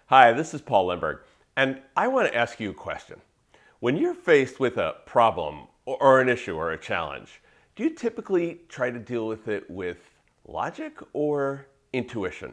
Hi, this is Paul Lindbergh, and I want to ask you a question. When you're faced with a problem or an issue or a challenge, do you typically try to deal with it with logic or intuition?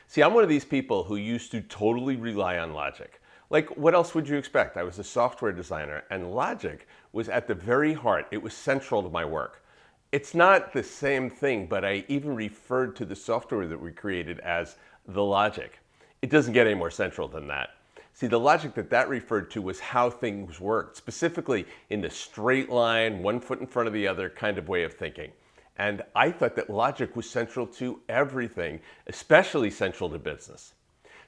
See, I'm one of these people who used to totally rely on logic. Like, what else would you expect? I was a software designer, and logic was at the very heart. It was central to my work. It's not the same thing, but I even referred to the software that we created as the logic. It doesn't get any more central than that. See, the logic that referred to was how things worked, specifically in the straight line, one foot in front of the other kind of way of thinking. And I thought that logic was central to everything, especially central to business.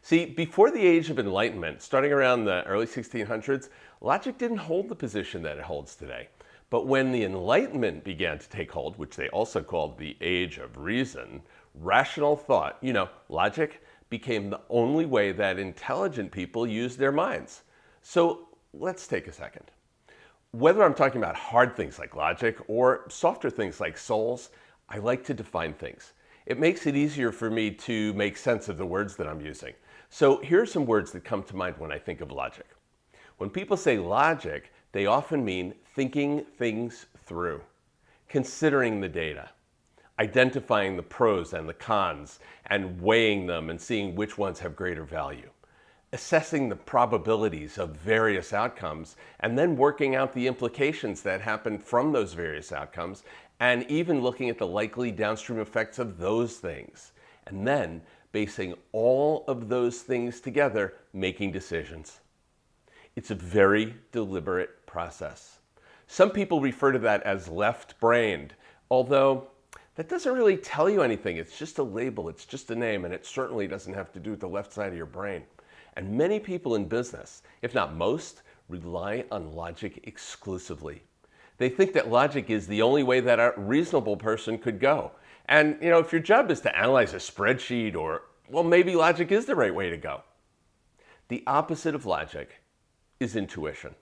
See, before the Age of Enlightenment, starting around the early 1600s, logic didn't hold the position that it holds today. But when the Enlightenment began to take hold, which they also called the Age of Reason, rational thought, logic, became the only way that intelligent people used their minds. So let's take a second. Whether I'm talking about hard things like logic or softer things like souls, I like to define things. It makes it easier for me to make sense of the words that I'm using. So here are some words that come to mind when I think of logic. When people say logic, they often mean thinking things through, considering the data, identifying the pros and the cons and weighing them and seeing which ones have greater value, assessing the probabilities of various outcomes and then working out the implications that happen from those various outcomes, and even looking at the likely downstream effects of those things, and then basing all of those things together, making decisions. It's a very deliberate process. Some people refer to that as left-brained, although that doesn't really tell you anything. It's just a label, it's just a name, and it certainly doesn't have to do with the left side of your brain. And many people in business, if not most, rely on logic exclusively. They think that logic is the only way that a reasonable person could go. And if your job is to analyze a spreadsheet, maybe logic is the right way to go. The opposite of logic is intuition.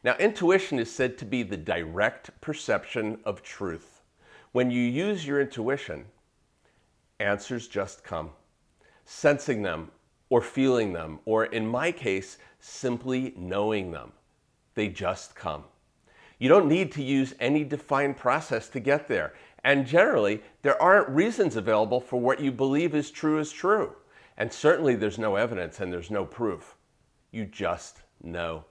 Now, intuition is said to be the direct perception of truth. When you use your intuition, answers just come. Sensing them or feeling them, or in my case, simply knowing them. They just come. You don't need to use any defined process to get there. And generally, there aren't reasons available for what you believe is true. And certainly there's no evidence and there's no proof. You just know.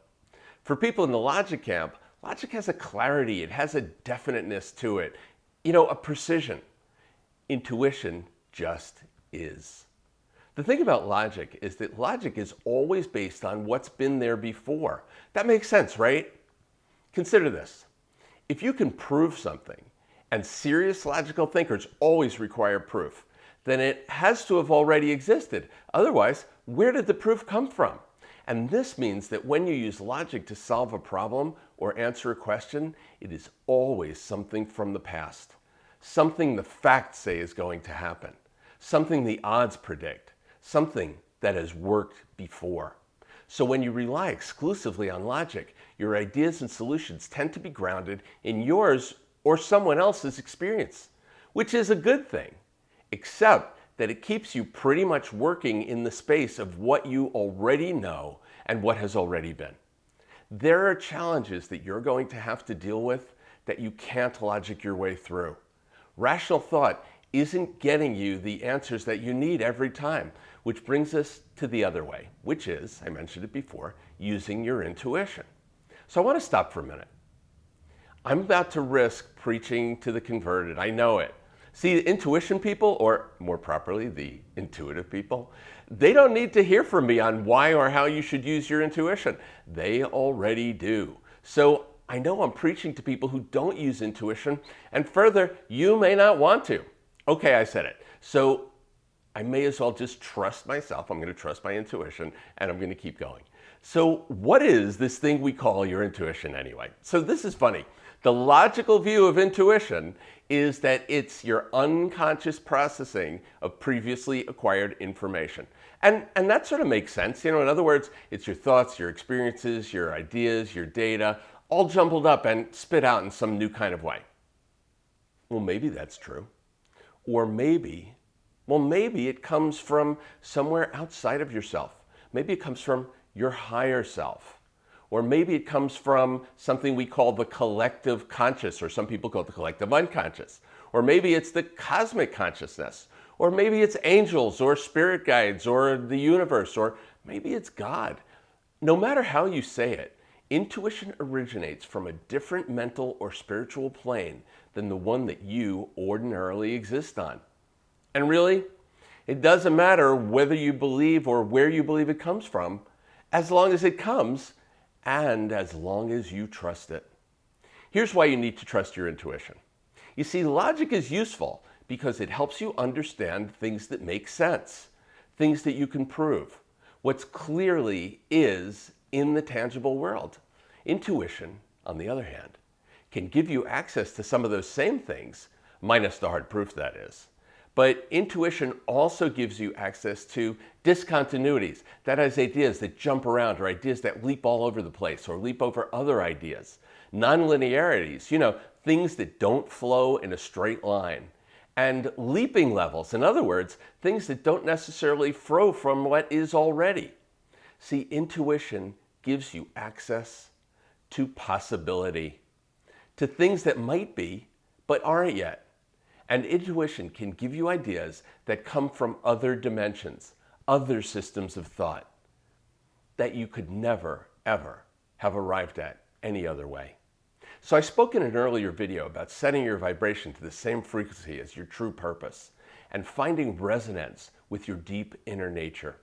For people in the logic camp, logic has a clarity, it has a definiteness to it. A precision. Intuition just is. The thing about logic is that logic is always based on what's been there before. That makes sense, right? Consider this. If you can prove something, and serious logical thinkers always require proof, then it has to have already existed. Otherwise, where did the proof come from? And this means that when you use logic to solve a problem or answer a question, it is always something from the past. Something the facts say is going to happen. Something the odds predict. Something that has worked before. So when you rely exclusively on logic, your ideas and solutions tend to be grounded in yours or someone else's experience, which is a good thing, except that it keeps you pretty much working in the space of what you already know and what has already been. There are challenges that you're going to have to deal with that you can't logic your way through. Rational thought isn't getting you the answers that you need every time, which brings us to the other way, which is, I mentioned it before, using your intuition. So I want to stop for a minute. I'm about to risk preaching to the converted. I know it. See, the intuition people, or more properly, the intuitive people, they don't need to hear from me on why or how you should use your intuition. They already do. So I know I'm preaching to people who don't use intuition, and further, you may not want to. Okay, I said it. So I may as well just trust myself. I'm going to trust my intuition, and I'm going to keep going. So what is this thing we call your intuition anyway? So this is funny. The logical view of intuition is that it's your unconscious processing of previously acquired information. And that sort of makes sense. In other words, it's your thoughts, your experiences, your ideas, your data, all jumbled up and spit out in some new kind of way. Well, maybe that's true. Or maybe it comes from somewhere outside of yourself. Maybe it comes from your higher self. Or maybe it comes from something we call the collective conscious, or some people call it the collective unconscious. Or maybe it's the cosmic consciousness. Or maybe it's angels or spirit guides or the universe, or maybe it's God. No matter how you say it, intuition originates from a different mental or spiritual plane than the one that you ordinarily exist on. And really, it doesn't matter whether you believe or where you believe it comes from, as long as it comes and as long as you trust it. Here's why you need to trust your intuition. You see, logic is useful because it helps you understand things that make sense, things that you can prove, what's clearly is in the tangible world. Intuition, on the other hand, can give you access to some of those same things, minus the hard proof, that is. But intuition also gives you access to discontinuities, that is, ideas that jump around or ideas that leap all over the place or leap over other ideas. Nonlinearities, things that don't flow in a straight line. And leaping levels, in other words, things that don't necessarily flow from what is already. See, intuition gives you access to possibility, to things that might be but aren't yet. And intuition can give you ideas that come from other dimensions, other systems of thought, that you could never, ever have arrived at any other way. So I spoke in an earlier video about setting your vibration to the same frequency as your true purpose and finding resonance with your deep inner nature.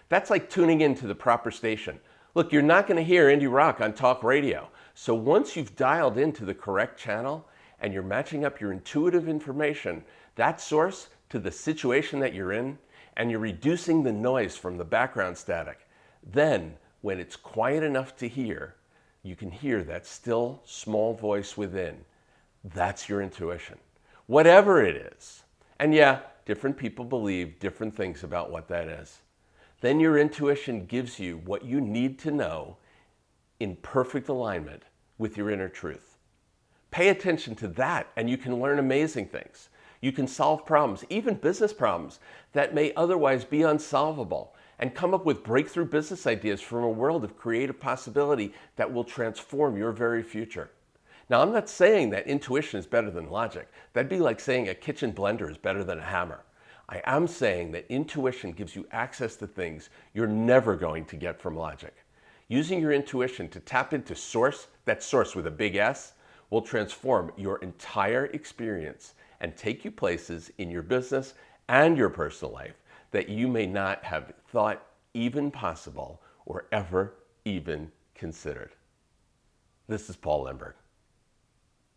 That's like tuning into the proper station. Look, you're not going to hear indie rock on talk radio. So once you've dialed into the correct channel, and you're matching up your intuitive information, that source, to the situation that you're in, and you're reducing the noise from the background static, then when it's quiet enough to hear, you can hear that still small voice within. That's your intuition, whatever it is. And yeah, different people believe different things about what that is. Then your intuition gives you what you need to know in perfect alignment with your inner truth. Pay attention to that and you can learn amazing things. You can solve problems, even business problems, that may otherwise be unsolvable, and come up with breakthrough business ideas from a world of creative possibility that will transform your very future. Now, I'm not saying that intuition is better than logic. That'd be like saying a kitchen blender is better than a hammer. I am saying that intuition gives you access to things you're never going to get from logic. Using your intuition to tap into source, that source with a big S, will transform your entire experience and take you places in your business and your personal life that you may not have thought even possible or ever even considered. This is Paul Lemberg.